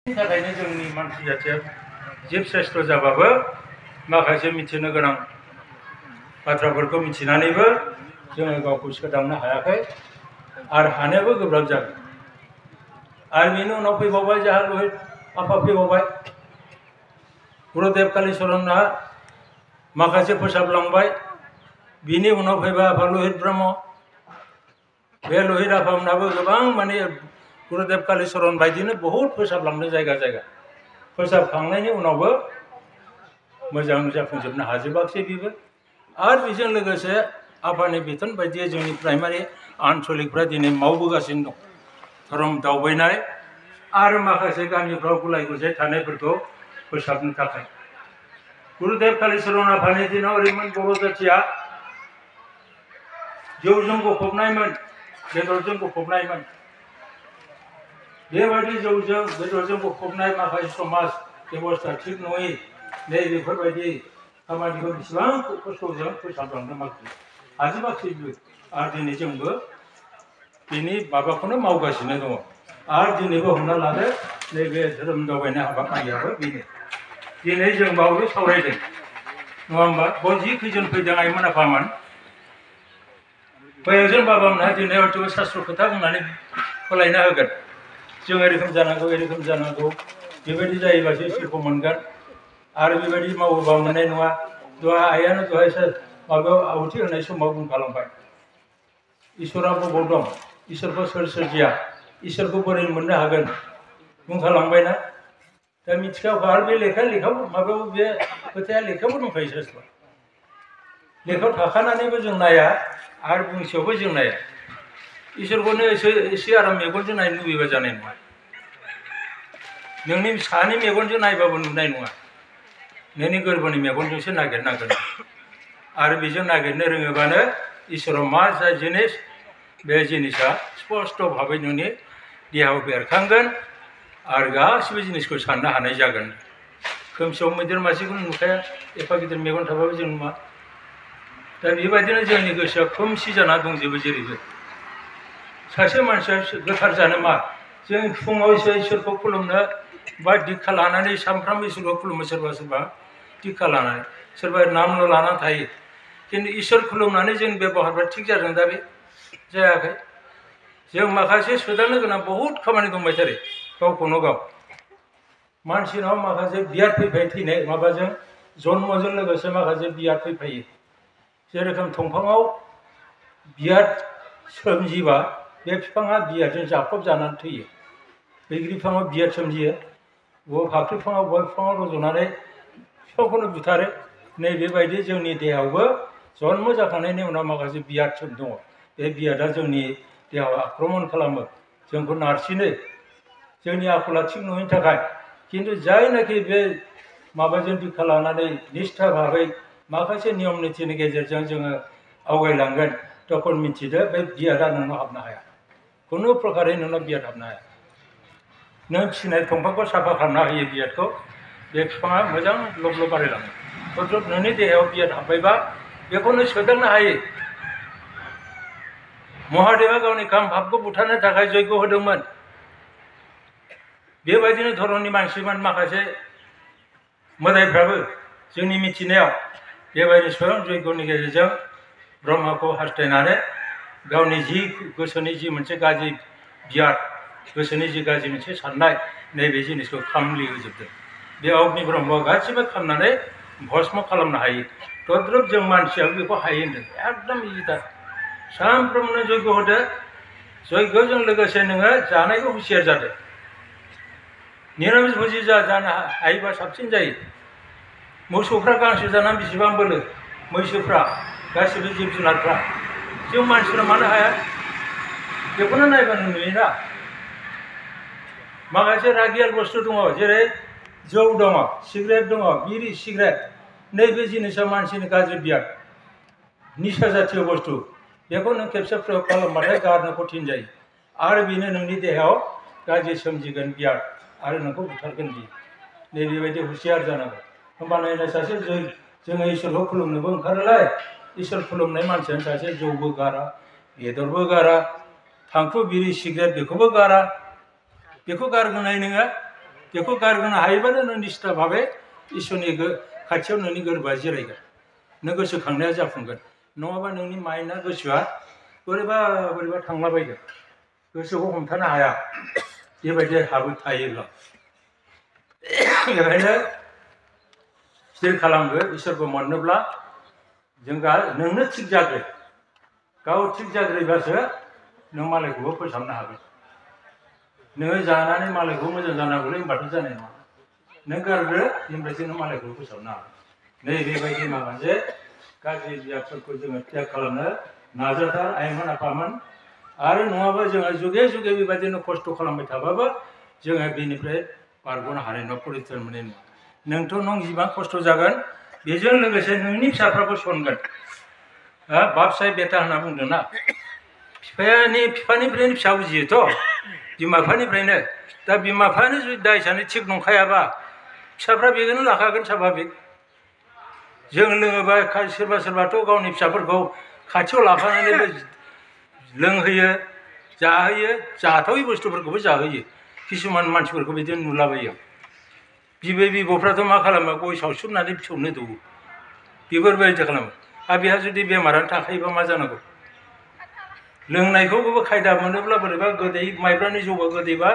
थाखायनो जोंनि मानसि जाथिया जिब श्रेष्ठ जाबाबो माखासे मिथिनो गोनां बाथ्राफोरखौ मिथिनानैबो जोङो गावखौ सोदांनो हायाखै आरो हानायाबो गोब्राब जागोन। आरो बेनि उनाव फैबावबाय जोंहा लहित आफा फैबावबाय। गुरुदेव कालीचरणआ माखासे फोसाबलांबाय। बिनि उनाव फैबाय आफा लहित ब्रह्म। बे लहित आफामोनाबो गोबां माने गुरुदेव कालीचरण बायदिनो बहुत फोसाबलांदों जायगा जायगा। फोसाबखांनायनि उनावबो मोजां जाफुंजोबनो हाजोबाखिसै बेबो। आरो बेजों लोगोसे आफानि बिथोन बायदियै जोंनि प्राइमारि आनसलिकफ्रा दिनै मावबोगासिनो दं। धोरोम दावबायनाय आरो माखासे गामिफ्राव गुलाय गुजाय थानायफोरखौ फोसाबनो थाखाय। गुरुदेव कालीचरण आफानि दिनाव ओरैमोन बर' जाथिया जौजों गफबनायमोन, बेदरजों गफबनायमोन। बेबायदि जौजों बेदरजों गफबनाय माखासे समाज बेबस्था थिग नङि नै बेफोरबायदि खामानिखौ बेसेबां खस्थ'जों फोसाबलांनो हाजोबाखिसैबो। आरो दिनै जोंबो बिनि माबाखौनो मावगासिनो दङ। आरो दिनैबो हमना लादो नैबे धोरोम दावबायनाय हाबाफारियाबो बेनो। दिनै जों बावनो सावरायदों नङा होमबा? बेयाव जि खैजोन फैदों आइमोन आफामोन। बैजों बाबामोनहा दिनै हयथ' शास्त्र खोथा बुंनानै फोलायना होगोन। जों एरखम जानांगौ एरखम जानांगौ, बेबायदि जायोबासो इसोरखौ मोनगोन आरो बेबायदि मावोबा मोननाय नङा। दहाय आइयानो दहाय माबायाव आहुति होनाय समाव बुंखालांबाय इसोरा बबाव दं, इसोरखौ सोर सोरजिया, इसोरखौ बोरै मोननो हागोन बुंखालांबायना। दा मिथिखागौ आरो बे लेखायाव माबायाव बे खोथाया लेखायावबो दंखायो शास्त्रआव। लेखायाव थाखानानैबो जों नाया आरो बुंसेयावबो जों नाया। इसोरखौनो एसे आराम मेगनजों नायनो लुबैबा जानाय नङा। नोंनि सानि मेगनजों नायबाबो नुनाय नङा। नोंनि गोरबोनि मेगनजोंसो नागिरनांगोन। आरो बेजों नागिरनो रोङोबानो इसोराव मा जा जिनिस बे जिनिसा स्पष्ट भाबै नोंनि देहायाव बेरखांगोन आरो गासिबो जिनिसखौ साननो हानाय जागोन। खोमसियाव मैदेर मासेखौनो नुखाया, एफा गिदिर मेगन थाबाबो जों नुवा। दा बेबायदिनो जोंनि गोसोआ खोमसि जाना दंजोबो जेरैबो। सासे मानसिया गोथार जानो मा? जों फुङाव इसोरखौ खुलुमनो बा दिक्षा लानानै सानफ्रामबो इसोरखौ खुलुमो। सोरबा सोरबा दिक्षा लानानै, सोरबा नामल' लानानै थायो। खिन्थु इसोर खुलुमनानै जों बेबहारफ्रा थिग जादों दा बे जायाखै। जों माखासे सोदांनो गोनां बहुद खामानि दंबायथारो गावखौनो गाव। मानसिनाव माखासे बियाद फैफायो थैनाय माबाजों जन्मजों लोगोसे माखासे बियाद फैफायो। जेरोखोम दंफाङाव बियाद सोमजिबा बे बिफाङा बियादजों जाफब जानानै थैयो। बैग्रि बिफाङाव बियाद सोमजियो, बबेबा फाख्रि बिफाङाव बबेबा बिफाङाव रज'नानै बिफांखौनो बुथारो। नै बेबायदि जोंनि देहायावबो जन्म जाखांनायनि उनाव माखासे बियाद दङ। बे बियादा जोंनि देहायाव आक्रमण खालामो, जोंखौ नारसिनो जोंनि आखला थिग नङिनि थाखाय। खिन्थु जायनाखि बे माबाजों दिक्षा लानानै निष्ठा भाबै माखासे नियम नितिनि गेजेरजों जोङो आवगायलांगोन, तखन मिथिदो बे बियादा नोंनाव हाबनो हाया। खुनु प्रकारै नोंनाव बियाद हाबनो हाया। नों फिसिनाय दंफांखौ साफा खालामना होयो बियादखौ, बे बिफाङा मोजां लब लब बारायलाङो। हयथ' नोंनि देहायाव बियाद हाबबायबा बेखौनो सोदांनो हायो। महादेबआ गावनि काम भाबखौ बुथारनो थाखाय जयग' होदोंमोन। बेबायदिनो धरननि मानसिमोन माखासे मोदायफ्राबो जोंनि मिथिनायाव बेबायदि स्वयं जयग'नि गेजेरजों ब्रह्मखौ हास्थायनानै गावनि जि गोसोनि जि मोनसे गाज्रि बियाद, गोसोनि जि गाज्रि मोनसे साननाय, नैबे जिनिसखौ खामलि होजोबदों। बे अग्नि ब्रह्मआ गासिबो खालामनानै भस्म खालामनो हायो। तद्रुप जों मानसियाबो बेखौ हायो होनदों। एकदम इजिथार। सानफ्रोमबो जयग' होदो, जयग'जों लोगोसे नोङो जानायखौ हुसियार जादो। निरामिस भुजि जानो हायोबा साबसिन जायो। मोसौफ्रा गांसो जानानै बेसेबां बोलो, मैसोफ्रा गासिबो जिब जुनारफ्रा। जों मानसिफ्रा मानो हाया? बेखौनो नायबानो नुयोना। माखासे रागियाल बुस्थु दङ, जेरै जौ दङ, सिगारेट दङ, बिरि सिगारेट। नैबे जिनिसा मानसिनि गाज्रि बियाद, निसा जातीय बुस्थु। बेखौ नों खेबसे प्रयोग खालामबाथाय गारनो कठिन जायो। आरो बेनो नोंनि देहायाव गाज्रि सोमजिगोन बियाद आरो नोंखौ बुथारगोन बियो। नैबेबायदि हुसियार जानांगौ। होमबानो सासे जोङो इसोरखौ खुलुमनोबो ओंखारोलाय, इसोर खुलुमनाय मानसियानो सासे जौबो गारा, बेदरबो गारा, थांखु बिरि सिगारेट बेखौबो गारा। बेखौ गारगोनाय नोङो बेखौ गारगोनो हायोबानो नों निष्ठा भाबे इसोरनि खाथियाव नोंनि गोरबोआ जिरायगोन नों गोसोखांनाया जाफुंगोन नङाबा नोंनि माइन्डआ गोसोआ बोरैबा बोरैबा थांलाबायगोन गोसोखौ हमथानो हाया बेबायदि हाबो थायोब्ला बेखायनो स्थिर खालामदो इसोरखौ मोननोब्ला जोंहा नोंनो थिग जाग्रो गाव थिग जाग्रोबासो नों मालायखौबो फोसाबनो हागोन नोङो जानानै मालायखौ मोजां जानांगौलै होनबाथ' जानाय नङा नों गारग्रो ओमफ्रायसो नों मालायखौ फोसाबनो हागोन नै बेबायदि माखासे गाज्रि बियाबफोरखौ जोङो त्याग खालामनो नाजाथार आइमोन आफामोन आरो नङाबा जोङो जुगे जुगे बेबायदिनो खस्थ' खालामबाय थाबाबो जोङो बेनिफ्राय बारग'नो हानाय नङा परित्रान मोननाय नङा नोंथ' नों जिमान खस्थ' जागोन बेजों लोगोसे नोंनि फिसाफ्राबो सनगोन बाप साय बेटा होनना बुंदोंना बिफानिफ्रायनो फिसा बुजियोथ' बिमा बिफानिफ्रायनो दा बिमा बिफायानो जुदि दाय सानो थिग नंखायाबा फिसाफ्रा बेखौनो लाखागोन साभाबिक जों लोङोबा सोरबा सोरबाथ' गावनि फिसाफोरखौ खाथियाव लाफानानैबो लोंहोयो जाहोयो जाथावै बुस्थुफोरखौबो जाहोयो किसुमान मानसिफोरखौ बिदिनो नुलाबायो बिबै बिबौफ्राथ' मा खालामो गय सावसुबनानै फिसौनो दौवो बेफोरबायदि खालामो आरो बेहा जुदि बेमारानो थाखायोबा मा जानांगौ लोंनायखौबो खायदा मोनोब्ला बोरैबा गोदै माइब्रानि जौआ गोदैबा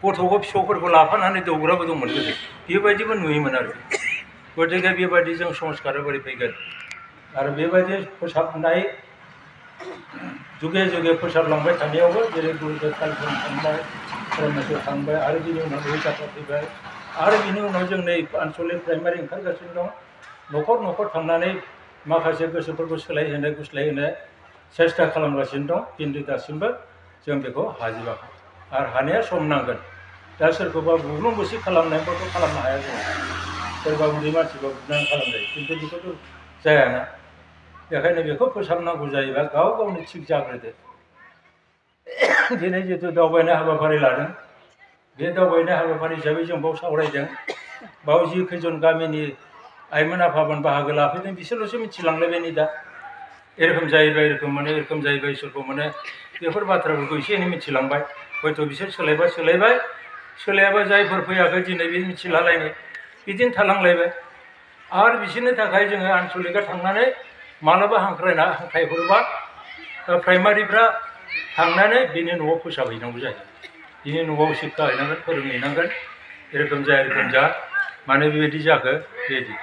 गथ'खौ फिसौफोरखौ लाफानानै दौग्राबो दंमोन गोदो बेबायदिबो नुयोमोन आरो गतिके बेबायदि जों संस्कारा बोरै फैगोन आरो बेबायदि फोसाबनाय जुगे जुगे फोसाबलांबाय थानायावबो जेरै गुरुदेव कालिचरण थांबाय परमेश्वर थांबाय आरो बिनि उनाव रहिताफ्रा फैबाय आरो बिनि उनाव जों नै आनसलिक प्राइमारि ओंखारगासिनो दं न'खर न'खर थांनानै माखासे गोसोफोरखौ सोलायहोनो गुस्लायहोनो सेस्था खालामगासिनो दं खिन्थु दासिमबो जों बेखौ हाजोबाखै आरो हानाया सम नांगोन दा सोरखौबा बुग्लुं बुसि खालामनायफोरखौ खालामनो हाया जों सोरबा उन्दै मानसिखौ बुनानै खालामजायो खिन्थु बेखौथ' जायाना बेखायनो बेखौ फोसाबनांगौ जायोबा गाव गावनो थिग जाग्रोदो दिनै जितु दावबायनाय हाबाफारि लादों बे दावबायनाय हाबाफारि हिसाबै जों बाव सावरायदों बाव जि खैजन गामिनि आइमोन आफामोन बाहागो लाफैदों बिसोरल'सो मिथिलांलायबाय नै दा एरखम जाहैबाय एरखम मोनो एरखम जाहैबाय इसोरखौ मोनो बेफोर बाथ्राफोरखौ एसे एनै मिथिलांबाय हयथ' बिसोर सोलायबा सोलायबाय सोलायाबा जायफोर फैयाखै दिनै बे मिथिलालायनाय बिदिनो थालांलायबाय आरो बिसोरनि थाखाय जोङो आनसलिकआ थांनानै मालाबा हांख्रायहरोबा प्राइमारिफ्रा थांनानै बिनि न'आव फोसाबहैनांगौ जायो बिनि न'आव शिक्षा हैनांगोन फोरोंहैनांगोन एरखम जा मानो बेबायदि जाखो बेबायदि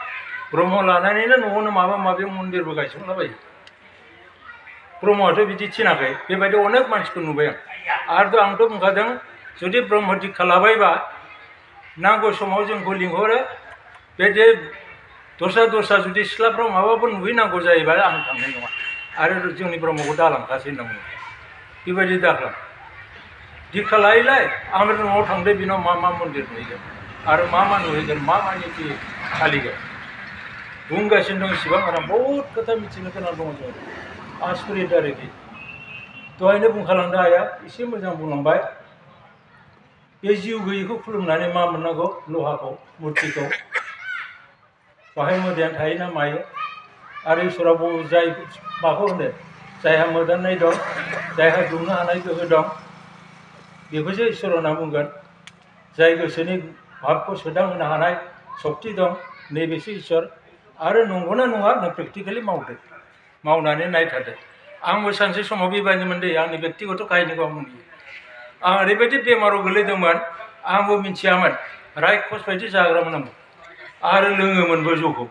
ब्रह्म लानानैनो न'आवनो माबा माबि मन्दिरबो गायसंलाबायो ब्रह्मआथ' बिदि थिनाखै बेबायदि अनेक मानसिखौ नुबाय आं आरो आंथ' बुंखादों जुदि ब्रह्म दिक्षा लाबायबा नांगौ समाव जोंखौ लिंहरो बेदि दस्रा जुदि सिथ्लाफ्राव माबाफोर नुहैनांगौ जायोबा आं थांनाय नङा आरो जोंनि ब्रह्मखौ दालांखासै होनना बुङो बेबायदि दाखालाम दिक्षा लायैलाय आं न'आव थांदो बिनाव मा मन्दिर नुहैगोन आरो मा नुहैगोन मा निति फालिगोन बुंगासिनो दं इसिबां आराम बहुद खोथा मिथिनो गोनां दङ जों आसुरित आरोखि दहायनो बुंखालांनो हाया एसे मोजां बुंलांबाय बे जिउ गैयैखौ खुलुमनानै मा मोननांगौ लहाखौ मुर्तिखौ बाहाय मोदायानो थायोना मायो आरो इसोरा जाय माखौ होनो जायहा मोदाननाय दं जायहा दुंनो हानाय गोहो दं बेखौसो इसोर होनना बुंगोन जाय गोसोनि भाबखौ सोदांहोनो हानाय सक्ति दं नैबेसो इसोर आरो नंगौना नङा नों प्रेक्टिकेलि मावदो मावनानै नायथारदो आंबो सानसे समाव बेबायदिमोन दै आंनि बेक्तिगत काहिनिखौ आं बुंयो आं ओरैबायदि बेमाराव गोलैदोंमोन आंबो मिथियामोन रायखस बायदि जाग्रामोन आंबो आरो लोङोमोनबो जौखौ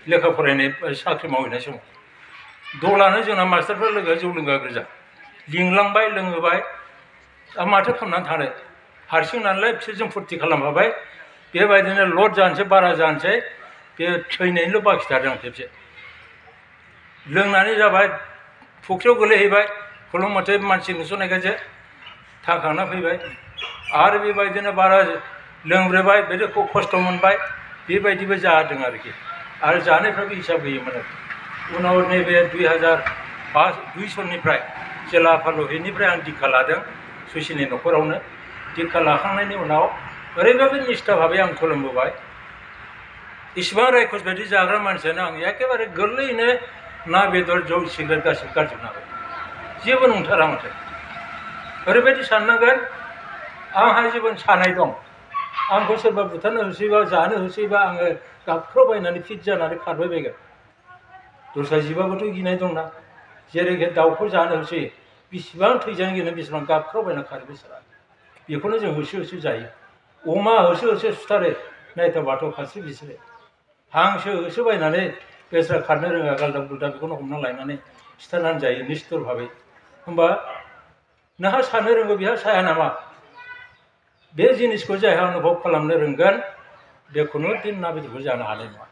लेखा फरायनाय साख्रि मावहैनाय समाव दलानो जोंना मास्टारफ्रा लोगोआ जौ लोंग्रा गोजा लिंलांबाय लोङोबाय माथो खालामनानै थानो हारसिं नालाय बिसोरजों फुरथि खालामफाबाय बेबायदिनो लड जानोसै बारा जानोसै बे थैनायनिल' बाखि थादों आं खेबसे लोंनानै जाबाय फुख्रियाव गोलैहैबाय खुनु मथे मानसि नुस'नायखायसो थांखांना फैबाय आरो बेबायदिनो बारा लोंब्रोबाय बेखौ खस्थ' मोनबाय बेबायदिबो जादों आरोखि आरो जानायफ्राबो हिसाब गैयोमोन आरो उनाव नैबे 2002 सननिफ्राय जेला फालुहिनिफ्राय आं दिक्षा लादों सुसिनि न'खरावनो दिक्षा लाखांनायनि उनाव ओरैबायदि निष्ठा भाबै आं खुलुमबोबाय इसिबां रायखस बायदि जाग्रा मानसियानो आं एखेबारे गोरलैयैनो ना बेदर जौ सिगारेट गासिबो गारजोबनो हाबाय जेबो नंथारा माथो ओरैबायदि साननांगोन आंहा जेबो सानाय दं आंखौ सोरबा बुथारनो होसोयोबा जानो होसोयोबा आङो गाबख्रावबायनानै फिट जानानै खारबाय बायगोन दस्रा जिबाबोथ' गिनाय दंना जेरै दाउखौ जानो होसोयो बेसेबां थैजानो गिनो बेसेबां गाबख्रावबायना खारो बिसोरा बेखौनो जों होसो होसो जायो अमा होसो होसो सुथारो नायथाव बाथाव खासि बिसोरो हांसो होसोबायनानै बेस्रा खारनो रोङा गालदाब गुलदाब बेखौनो हमना लायनानै सिथारनानै जायो निस्थुर भाबै होमबा नोंहा सानो रोंगौ बेहा साया नामा बे जिनिसखौ जायहा अनुभव खालामनो रोंगोन बे खुनु दिन ना बेदरखौ जानो हानाय नङा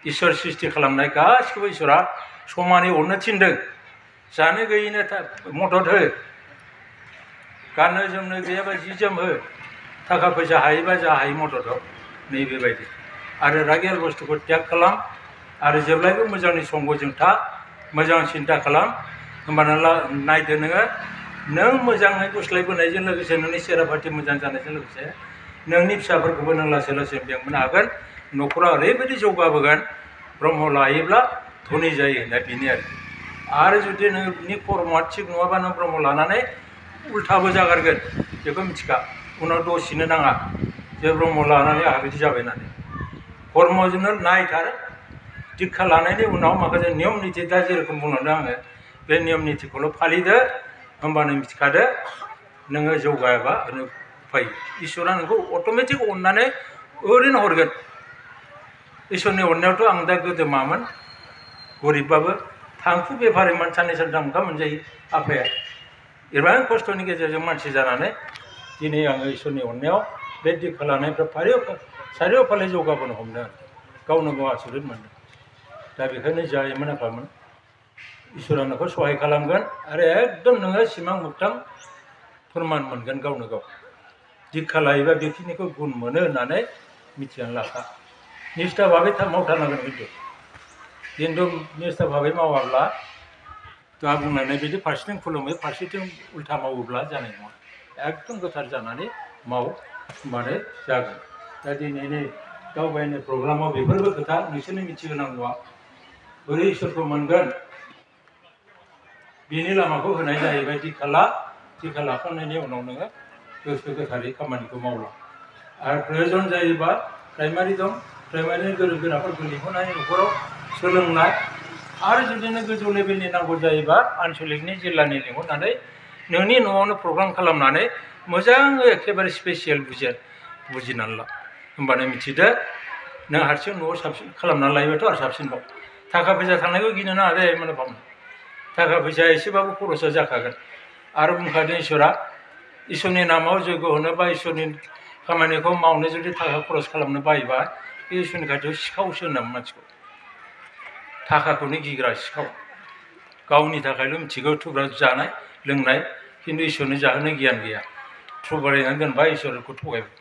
इसोर सृष्टि खालामनाय गासिखौबो इसोरा समानै अननो थिनदों जानो गैयैनो मदद हो गाननो जोमनो गैयाबा जि जोम हो थाखा फैसा हायोबा जा हायो मदद हो नैबेबायदि आरो रागियाल बुस्थुखौ त्याग खालाम आरो जेब्लायबो मोजांनि संगजों था मोजां सिन्था खालाम होमबाना नायदो नोङो नों मोजाङै गुस्लायबोनायजों लोगोसे नोंनि सेराफाथि मोजां जानायजों लोगोसे नोंनि फिसाफोरखौबो नों लासै लासै बेंबोनो हागोन न'खरा ओरैबायदि जौगाबोगोन ब्रह्म लायोब्ला धनि जायो होननाय बेनो आरो जुदि नोंनि कर्मआ थिग नङाबा नों ब्रह्म लानानै उल्थाबो जागारगोन बेखौ मिथिखा उनाव दसेनो नाङा जे ब्रह्म लानानै आंहा बिदि जाबाय होननानै कर्मजोंनो नायथार दीक्षा लानायनि उनाव माखासे नियम निथि दा जेरखम बुंलांदों आङो बे नियम निथिखौल' फालिदो होमबानो मिथिखादो नोङो जौगायाबा ओरैनो उफाय इसोरा नोंखौ अट'मेटिक अननानै ओरैनो हरगोन इसोरनि अननायावथ' आं दा गोदो मामोन गरिबबाबो थांखु बेफारिमोन साननै सानथाम ओंखाम मोनजायो आफाया एबां खस्थ'नि गेजेरजों मानसि जानानै दिनै आङो इसोरनि अननायाव बे दीक्षा लानायनिफ्राय सारिय'फाले जौगाबोनो हमदों गावनो गाव आसरित मोनदों दा बेखायनो जायोमोन आफामोन इसोरा नोंखौ सहाय खालामगोन आरो एकदम नोङो सिमां मोगथां फोरमान मोनगोन गावनो गाव दीक्षा लायोबा बेखिनिखौ गुन मोनो होननानै मिथिनानै लाखा निष्ठा भाबै मावथारनांगोन खिन्थु निष्ठा भाबै मावाब्ला दा बुंनाय बायदि फारसेथिं खुलुमो फारसेथिं उल्था मावोब्ला जानाय नङा एकदम गोथार जानानै माव होमबानो जागोन दा दिनैनि दावबायनाय प्रग्रामाव बेफोरबो खोथा नोंसोरनो मिथिहोनांगौआ बोरै इसोरखौ मोनगोन बिनि लामाखौ होनाय जाहैबाय दीक्षा लाखांनायनि उनाव नोङो गोसो गोथारै खामानिखौ मावला आरो प्रयजन जायोबा प्राइमारि दं प्राइमारिनि गोरों गोराफोरखौ लिंहरनानै न'खराव सोलोंनाय आरो जुदि नों गोजौ लेभेलनि नांगौ जायोबा आनसलिकनि जिल्लानि लिंहरनानै नोंनि न'आवनो प्रग्राम खालामनानै मोजाङै एखेबारे स्पेसियेल बुजिनानै ला होमबानो मिथिदो नों हारसिं न'आव साबसिन खालामनानै लायोबाथ' आरो साबसिनबाव थाखा फैसा थांनायखौ गिनो नाङा दे माने थाखा फैसा एसेबाबो खरसा जाखागोन आरो बुंखादों इसोरनि नामाव जयग होनो बा इसोरनि खामानिखौ मावनो जुदि थाखा खरस खालामनो बायोबा बे इसोरनि खाथियाव सिखावसो होननानै मानसिखौ थाखाखौनो गिग्रा सिखाव गावनि थाखायल' मिथिगौ थुब्रा जानाय लोंनाय खिन्थु इसोरनो जाहोनो गियान गैया थुब्रायनानै दोनबा इसोरखौ थगायबाय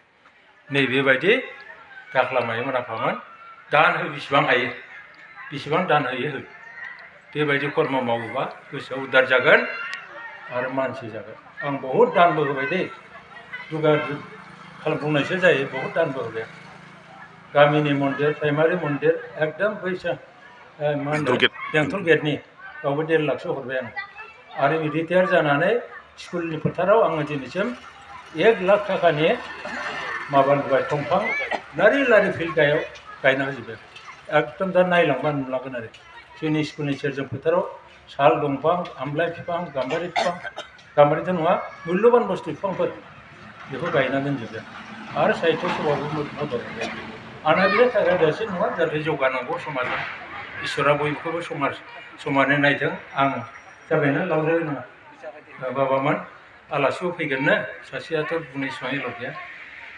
नैबेबायदि दाख्लामायोमोन आफामोन दान हो बेसेबां हायो बेसेबां दान होयो हो बेबायदि कर्म मावोबा गोसोआव उदार जागोन आरो मानसि जागोन आं बहुद दानबो होबाय दे दुगा बुंनायसो जायो बहुद दानबो होबाय गामिनि मन्दिर प्राइमारि मन्दिर एकदम फैसा मा होनो बेंटल गेटनि बावबो 1.5 लाखसो हरबाय आं आरो रिटायार जानानै स्कुलनि फोथाराव आङो दिनैसिम 1 लाख थाखानि माबा नुबाय दंफां लारि लारि फिल्डआव गायना होजोब्बाय एकदम दा नायलांबा नुलांगोन आरो जोंनि स्कुलनि सेरजों फोथाराव साल दंफां आमलाइ बिफां गाम्बारिथ' नङा मुल्यबान बुस्थु बिफांफोर बेखौ गायना दोनजोबदों आरो साहित्य सभाबो मदद होबाय आंना बे थाखाय देरसिन नङा जाहाथे जौगानांगौ समाजा इसोरा बयखौबो समानै नायदों आं जाबायना लावद्राय नङा बाबामोन आलासिबो फैगोननो सासेयाथ' बुंनाय सिमांल' गैया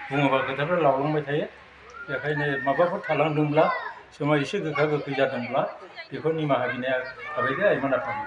बुङोबा खोथाफ्रा लावलांबाय थायो बेखायनो माबाफोर थालांदोंब्ला समाव एसे गोखा गोखै जादोंब्ला बेखौ निमाहा बिनाया थाबाय दे आइमोन आफामोन।